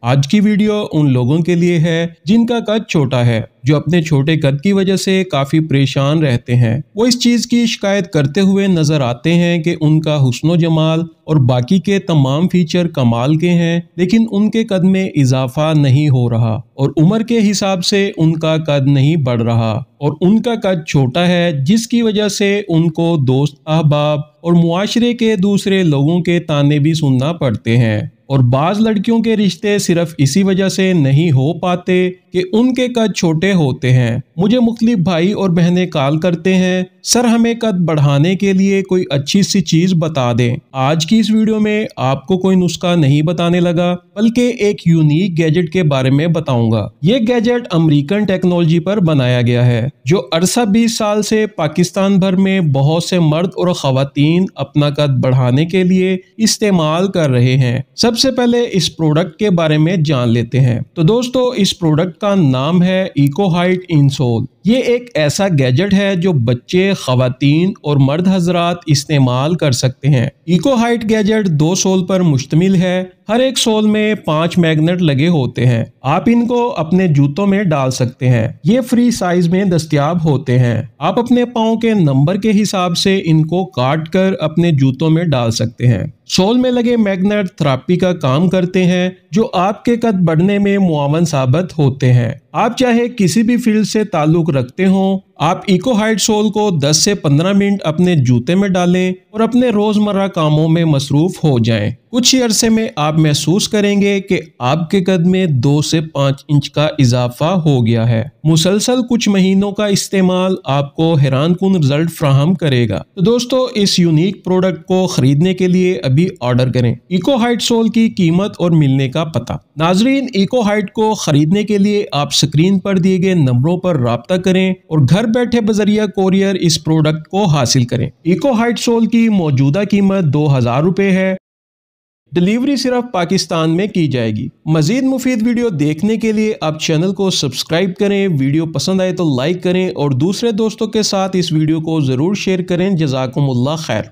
आज की वीडियो उन लोगों के लिए है जिनका कद छोटा है, जो अपने छोटे कद की वजह से काफी परेशान रहते हैं। वो इस चीज की शिकायत करते हुए नजर आते हैं कि उनका हुस्नो जमाल और बाकी के तमाम फीचर कमाल के हैं, लेकिन उनके कद में इजाफा नहीं हो रहा और उम्र के हिसाब से उनका कद नहीं बढ़ रहा और उनका कद छोटा है, जिसकी वजह से उनको दोस्त, अहबाब और मुआशरे के दूसरे लोगों के ताने भी सुनना पड़ते हैं। और बाज लड़कियों के रिश्ते सिर्फ इसी वजह से नहीं हो पाते कि उनके कद छोटे होते हैं। मुझे मुख्तलिफ भाई और बहनें कॉल करते हैं, सर हमें कद बढ़ाने के लिए कोई अच्छी सी चीज बता दें। आज की इस वीडियो में आपको कोई नुस्खा नहीं बताने लगा, बल्कि एक यूनिक गैजेट के बारे में बताऊंगा। ये गैजेट अमेरिकन टेक्नोलॉजी पर बनाया गया है, जो अरसा 20 साल से पाकिस्तान भर में बहुत से मर्द और खवातीन अपना कद बढ़ाने के लिए इस्तेमाल कर रहे हैं। सबसे पहले इस प्रोडक्ट के बारे में जान लेते हैं। तो दोस्तों, इस प्रोडक्ट का नाम है इको हाइट इनसोल। ये एक ऐसा गैजेट है जो बच्चे, खवातीन और मर्द हजरात इस्तेमाल कर सकते हैं। इको हाइट गैजेट 2 सोल पर मुश्तमिल है। हर एक सोल में 5 मैग्नेट लगे होते हैं। आप इनको अपने जूतों में डाल सकते हैं। ये फ्री साइज में दस्तयाब होते हैं। आप अपने पाँव के नंबर के हिसाब से इनको काट कर अपने जूतों में डाल सकते हैं। सोल में लगे मैग्नेट थेरेपी का काम करते हैं, जो आपके कद बढ़ने में मुआवन साबित होते हैं। आप चाहे किसी भी फील्ड से ताल्लुक रखते हो, आप इको हाइट सोल को 10 से 15 मिनट अपने जूते में डालें और अपने रोजमर्रा कामों में मसरूफ हो जाएं। कुछ ही अरसे में आप महसूस करेंगे कि आपके कद में 2 से 5 इंच का इजाफा हो गया है। मुसलसल कुछ महीनों का इस्तेमाल आपको हैरानकुन रिजल्ट फ्राहम करेगा। तो दोस्तों, इस यूनिक प्रोडक्ट को खरीदने के लिए अभी ऑर्डर करें। इको हाइट सोल की कीमत और मिलने का पता। नाजरीन, इको हाइट को खरीदने के लिए आप स्क्रीन पर दिए गए नंबरों पर राब्ता करें और घर बैठे बजरिया कोरियर इस प्रोडक्ट को हासिल करें। इको हाइट सोल की मौजूदा कीमत 2000 रुपए है। डिलीवरी सिर्फ पाकिस्तान में की जाएगी। मजीद मुफीद वीडियो देखने के लिए आप चैनल को सब्सक्राइब करें। वीडियो पसंद आए तो लाइक करें और दूसरे दोस्तों के साथ इस वीडियो को जरूर शेयर करें। जज़ाकुमुल्लाह खैर।